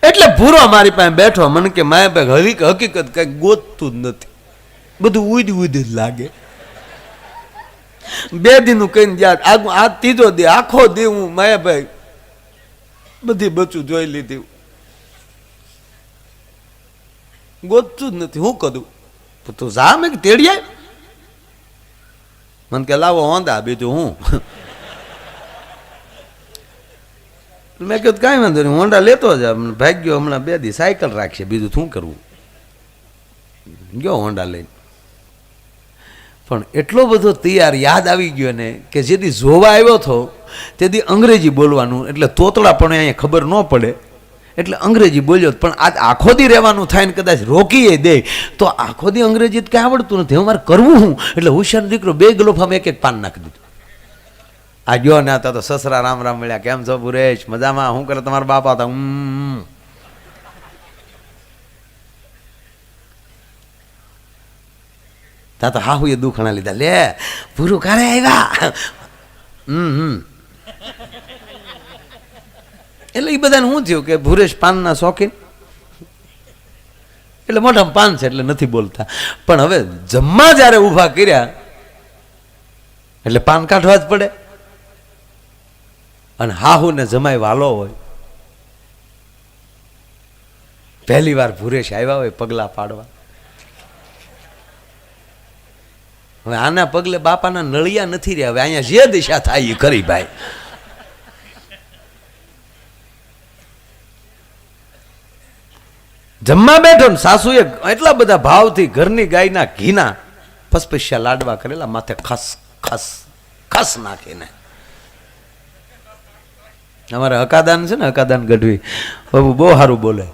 એટલે ભૂરો મારી પાસે બેઠો, મને કે માયા ભાઈ હકીકત કઈ ગોતતું જ નથી, બધું ઉડી ઉડી જ લાગે. 2 દિનનું કહીને જ્યાં આ 3જો દી, આખો દી હું માયાભાઈ બધી બચું જોઈ લીધી, ગોતતું જ નથી. હું કરું? તું જા, મેં તેડિયા. મને કે લાવો હોંદા, બીજું હું. મેં કીધું કાંઈ વાંધો નહીં, હોન્ડા લેતો જ ભાગ્યો. હમણાં 2 દી સાયકલ રાખશે, બીજું શું કરવું. ગયો હોન્ડા લઈને. પણ એટલો બધો તૈયાર યાદ આવી ગયો ને કે જેથી જોવા આવ્યો હતો તેથી અંગ્રેજી બોલવાનું, એટલે તોતળા પણ અહીંયા ખબર ન પડે એટલે અંગ્રેજી બોલ્યો. પણ આજ આખો દી રહેવાનું થાય ને કદાચ રોકીએ દે તો આખો દી અંગ્રેજી કંઈ આવડતું નથી. હવે મારે કરવું હું? એટલે હોશિયાર દીકરો 2 ગલોફામાં 1-1 પાન નાખી દીધું. આ ગયો ને હતા તો સસરા રામ રામ મળ્યા. કેમ છો ભુરેશ? મજામાં? શું કરે તમારા બાપા? હતા તા તો હાહુ એ દુખણા લીધા. લે ભૂરું કારે આવ્યા. એટલે એ બધાને શું થયું કે ભુરેશ પાનના શોખીન, એટલે મોઢામાં પાન છે એટલે નથી બોલતા. પણ હવે જમવા જ્યારે ઊભા કર્યા એટલે પાન કાઢવા જ પડે. અને હાહુ ને જમાઈ વાલો હોય. પહેલી વાર ભુરેશ આવ્યા હોય પગલા પાડવા. હવે આના પગલે બાપાના નળિયા નથી રહ્યા. હવે અહીંયા જે દિશા થાય એ ખરી ભાઈ. જમવા બેઠો ને સાસુએ એટલા બધા ભાવથી ઘરની ગાયના ઘીના ફસફસ્યા લાડવા કરેલા, માથે ખસ ખસ ખસ નાખીને. અમારે હકાદાન છે ને, હકાદાન ગઢવી બાબુ બહુ સારું બોલે.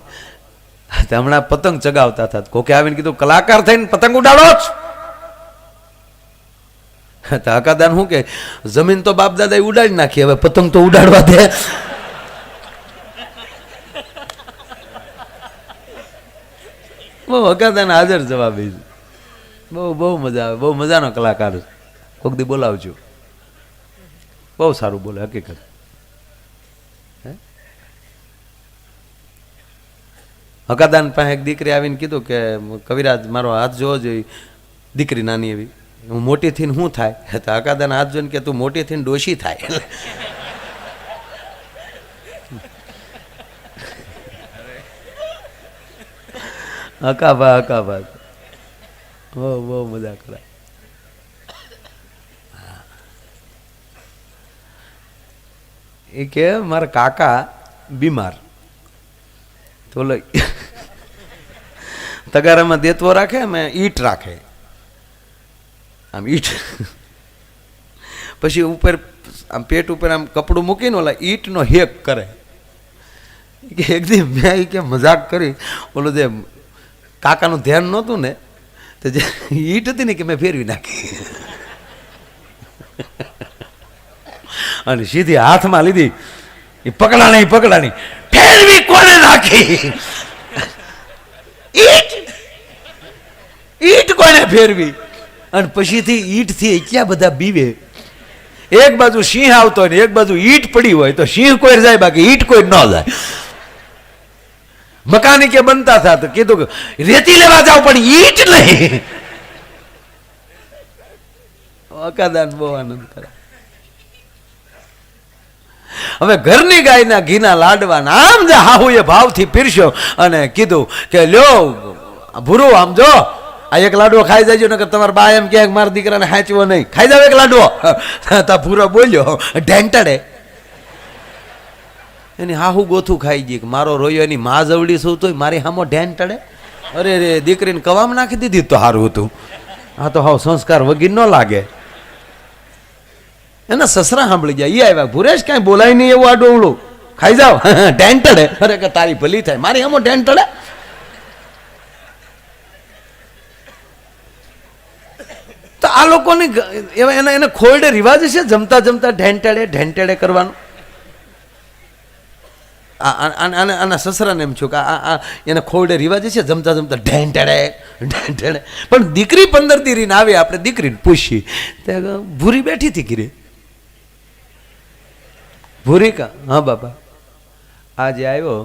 હમણાં પતંગ ચગાવતા હતા, કોકે આવીને કીધું કલાકાર થઈને પતંગ ઉડાડો જ. હકાદાન શું કે જમીન તો બાપ દાદા ઉડાડી નાખી, હવે પતંગ તો ઉડાડવા દે. બહુ હકાદાન હાજર જવાબી. બહુ મજા આવે, બહુ મજાનો કલાકાર. કોક દી બોલાવજો, બહુ સારું બોલે હકીકત. હકાદાન પાસે એક દીકરી આવીને કીધું કે કવિરાજ મારો હાથ જોવો જોઈએ. દીકરી નાની એવી, હું મોટી થઈને શું થાય? તો હકાદાન હાથ જોઈને કે તું મોટી થઈને ડોશી થાય. હકાભા બહુ મજા કરે. એ કે મારા કાકા બીમાર, તો તગારામાં દેતવો રાખે, અમે ઈટ રાખે, આમ ઈટ પછી ઉપર આમ પેટ ઉપર આમ કપડું મૂકીને ઓલા ઈટનો હેક કરે. કે એક દી મેં કે મજાક કરી, ઓલો જે કાકાનું ધ્યાન નહોતું ને તો જે ઈટ હતી ને કે મેં ફેરવી નાખી અને સીધી હાથમાં લીધી. એ પકડાણી ફેરવી કોને નાખી? ઈટ કોને ફેરવી? અને પછીથી ઈટથી એટલા બધા બીવે. એક બાજુ સિંહ આવતો હોય ને એક બાજુ ઈટ પડી હોય તો સિંહ કોઈ જાય, બાકી ઈટ કોઈ ન જાય. મકાનિકે બનતા હતા તો કીધું કે રેતી લેવા જાવ પણ ઈટ નહીં. અકાદાન બહુ આનંદ કરે. હવે ઘરની ગાયના ઘીના લાડવા આમ જે હાહુએ ભાવથી પીરસ્યો અને કીધું કે લ્યો ભૂરું આમ જો આ એક લાડવો ખાઈ જાય ને, તમારા બા એમ કે મારા દીકરાને હાચવો નહીં, ખાઈ જાવ એક લાડવો. તા ભૂરો બોલ્યો ઢેંટડે. એની હાહુ ગોથું ખાઈ ગઈ. મારો રોયો એની મા જવડી શું તો મારી હામો ઢેંટડે. અરે રે દીકરીને કવામાં નાખી દીધી તો સારું હતું. આ તો હાવ સંસ્કાર વગી ન લાગે. એના સસરા સાંભળી જાય. એ આવ્યા, ભુરેશ કાંઈ બોલાય નહીં એવું આડોવડું, ખાઈ જાવ ઢેંટડે. અરે કે તારી ભલી થાય, મારી હામો ઢેંટડે. તો આ લોકોની એને ખોરડે રિવાજ છે જમતા જમતા ઢેંટેડે કરવાનું. આના સસરાને એમ છું કે એને ખોરડે રિવાજ છે જમતા જમતા ઢેંટેડે. પણ દીકરી 15 દી રહીને આવી, આપણે દીકરીને પૂછી ત્યાં ભૂરી બેઠી હતી ઘીરે. ભૂરી કા? હા બાપા આજે આવ્યો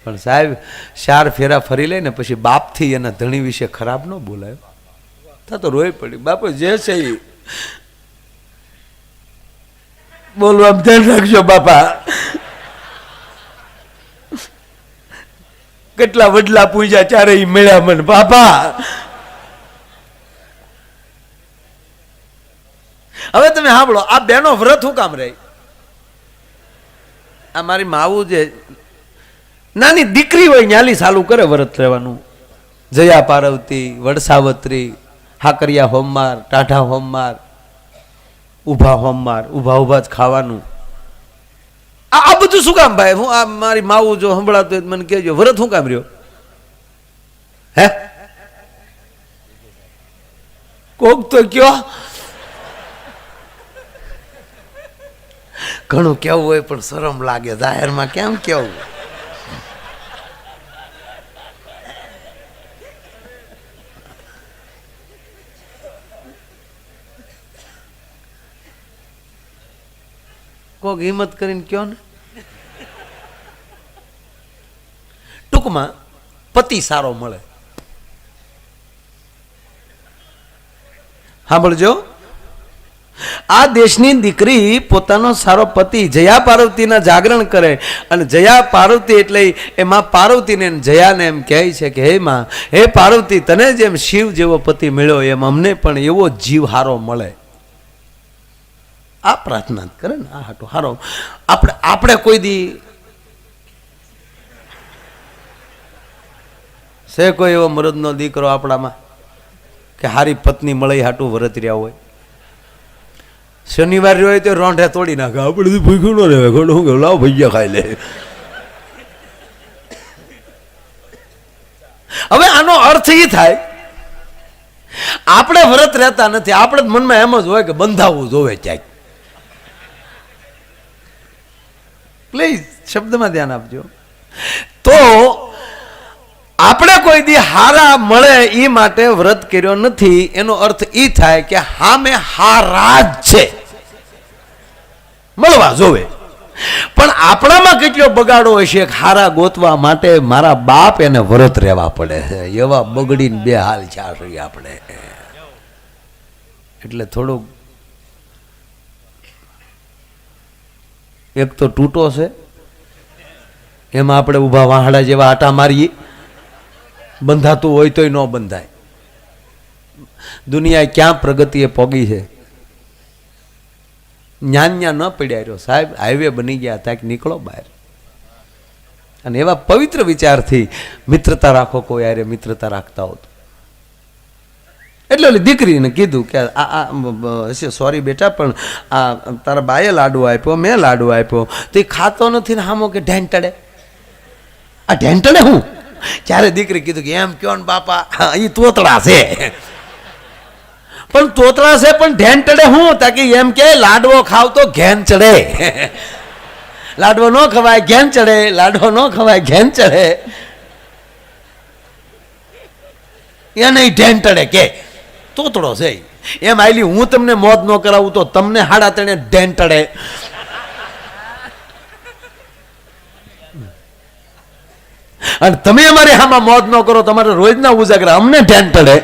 પણ સાહેબ 4 ફેરા ફરી લઈને પછી બાપથી એના ધણી વિશે ખરાબ ન બોલાય. તો રોઈ પડી. બાપુ જે છે એ બોલવા ધ્યાન રાખજો બાપા. કેટલા વડલા પૂજા ચારે મળ્યા મને બાપા. હવે તમે સાંભળો, આ બેનો વ્રત શું કામ રહી? આ મારી માવું જે નાની દીકરી હોય ન્યાલી ચાલુ કરે વ્રત રહેવાનું. જયા પાર્વતી, વડસાવત્રી, હાકરિયા હોમવાર, ટાઢા હોમવાર, ઊભા હોમવાર, ઊભા ઊભા જ ખાવાનું. આ બધું શું કામ ભાઈ? હું આ મારી માવું જો સંભળાતું હોય મને કહેજો, વ્રત શું કામ રહ્યો? હે કોક તો કયો. ઘણું કેવું હોય પણ શરમ લાગે, જાહેરમાં કેમ કેવું? કોક હિંમત કરીને કયો ને. ટૂંકમાં પતિ સારો મળે. સાંભળજો, આ દેશની દીકરી પોતાનો સારો પતિ જયા પાર્વતીના જાગરણ કરે. અને જયા પાર્વતી એટલે એમાં પાર્વતીને જયાને એમ કહે છે કે હે માં, હે પાર્વતી, તને જેમ શિવ જેવો પતિ મળ્યો એમ અમને પણ એવો જીવ હારો મળે. આ પ્રાર્થના કરે ને, આ હાટો હારો. આપણે કોઈ દી છે કોઈ એવો મરદનો દીકરો આપણામાં કે હારી પત્ની મળે હાટું વરત રહ્યા હોય? શનિવાર હોય તો રોંઢે તોડી નાખે. આપણે ભૂખ્યું ન રહે, ઘણું શું લાવ ભૈયા ખાઈ લે. હવે આનો અર્થ એ થાય, આપણે વ્રત રહેતા નથી, આપણે મનમાં એમ જ હોય કે બંધાવવું જોવે ક્યાંક. પ્લીઝ શબ્દમાં ધ્યાન આપજો. તો આપણે કોઈ દી હારા મળે એ માટે વ્રત કર્યો નથી. એનો અર્થ એ થાય કે હામે હારા જ છે, મળવા જોવે. પણ આપણામાં કેટલો બગાડો હશે હારા ગોતવા માટે મારા બાપ એને વ્રત રહેવા પડે છે. એવા બગડીને બે હાલ ચાલશે આપણે. એટલે થોડુંક એક તો તૂટો છે, એમાં આપણે ઊભા વાહડા જેવા આટા મારીએ. બંધાતું હોય તોય ન બંધાય. દુનિયા ક્યાં પ્રગતિએ પોગી છે, ન્યા ન પડ્યા રહ્યો સાહેબ. હાઈવે બની ગયા ત્યાં નીકળો બહાર. અને એવા પવિત્ર વિચારથી મિત્રતા રાખો. કોઈ યારે મિત્રતા રાખતા હો તો. એટલે ઓલી દીકરીને કીધું કે આ સોરી બેટા, પણ આ તારા બાએ લાડુ આપ્યો, મેં લાડુ આપ્યો, તો એ ખાતો નથી ને હામો કે ઢેંટડે. આ ઢેંટડે હું? ત્યારે દીકરી કીધું કે એમ કયો ને બાપા, એ તોતડા છે. પણ તોતડા છે પણ ઢેંટડે હું? તાકી એમ કે લાડવો ખાવ તો ઘેન ચડે. લાડવો ન ખવાય ઘેન ચડે, લાડવો ન ખવાય ઘેન ચડે. એ નહીં ઢેંટડે કે તોતડો છે. એમ આયલી હું તમને મોત ન કરાવું તો તમને હાડા તણે ઢેંટડે. અને તમે અમારે આમાં મોત ન કરો, તમારે રોજના ઉજાગરા, અમને ઢેંટડે.